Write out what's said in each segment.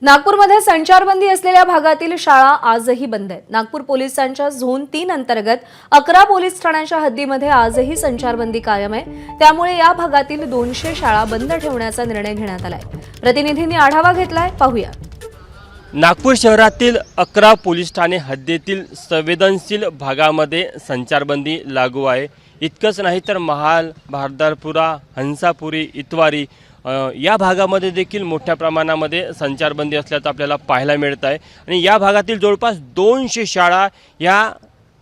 नागपूरमध्ये संचारबंदी असलेल्या भागातील शाळा आजही बंद आहेत। नागपूर पोलिसांच्या झोन 3 अंतर्गत 11 पोलीस ठाण्यांच्या हद्दीमध्ये आजही संचारबंदी कायम आहे। त्यामुळे या भागातील 200 शाळा बंद ठेवण्याचा निर्णय घेण्यात आलाय। प्रतिनिधींनी आढावा घेतलाय, पाहूया। नागपूर शहरातील 11 पोलीस ठाणे हद्दीतील संवेदनशील भागामध्ये संचारबंदी लागू आहे। इतकंच नाही तर महाल, भारदारपुरा, हंसापुरी, इतवारी या भागामध्ये देखील मोठ्या प्रमाणामध्ये संचारबंदी असल्याचं आपल्याला पाहायला मिळत आहे। आणि या भागातील जवळपास 200 शाळा या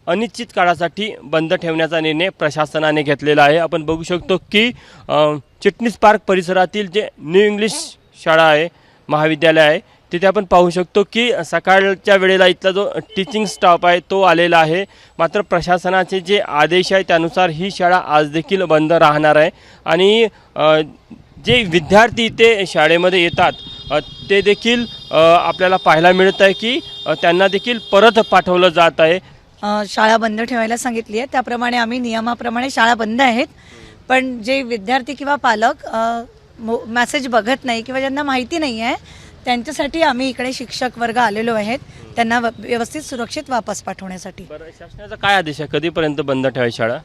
अनिश्चित काळासाठी बंद ठेवण्याचा निर्णय प्रशासनाने घेतलेला आहे। आपण बघू शकतो की चिटणीस पार्क परिसरातील जे न्यू इंग्लिश शाळा आहे, महाविद्यालय आहे, तिथे आपण पाहू शकतो की सकाळच्या वेळेला इथला जो टीचिंग स्टाफ आहे तो आलेला आहे। मात्र प्रशासनाचे जे आदेश आहे त्यानुसार ही शाळा आज देखील बंद राहणार आहे। आणि जे विद्यार्थी इथे शाळेमध्ये येतात ते देखील आपल्याला पाहायला मिळत आहे की त्यांना देखील परत पाठवलं जात आहे। शाळा बंद ठेवायला सांगितली आहे, त्याप्रमाणे आम्ही नियमाप्रमाणे शाळा बंद आहेत। पण जे विद्यार्थी किंवा पालक मेसेज बघत नाही किंवा ज्यांना माहिती नाही आहे त्यांच्यासाठी आम्ही इकडे शिक्षक वर्ग आलेलो आहेत, त्यांना व्यवस्थित सुरक्षित वापस पाठवण्यासाठी। शासनाचा काय आदेश आहे, कधीपर्यंत बंद ठेवायची शाळा?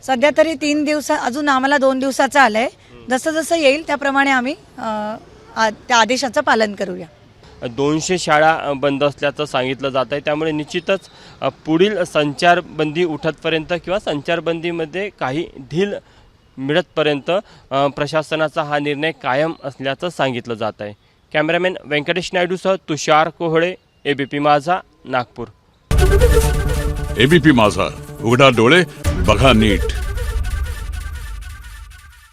सध्या तरी 3 दिवस, अजून आम्हाला 2 दिवसाचं आलंय। जसं जसं येईल त्याप्रमाणे आम्ही त्या आदेशाचं पालन करूया। 200 शाळा बंद असल्याचं सांगितलं जात आहे। त्यामुळे निश्चितच पुढील संचारबंदी उठतपर्यंत किंवा संचारबंदीमध्ये काही ढील मिळतपर्यंत प्रशासनाचा हा निर्णय कायम असल्याचं सांगितलं जात आहे। कॅमेरामॅन व्यंकटेश नायडूसह तुषार कोहळे, एबीपी माझा, नागपूर। एबीपी माझा, उघडा डोळे बघा नीट।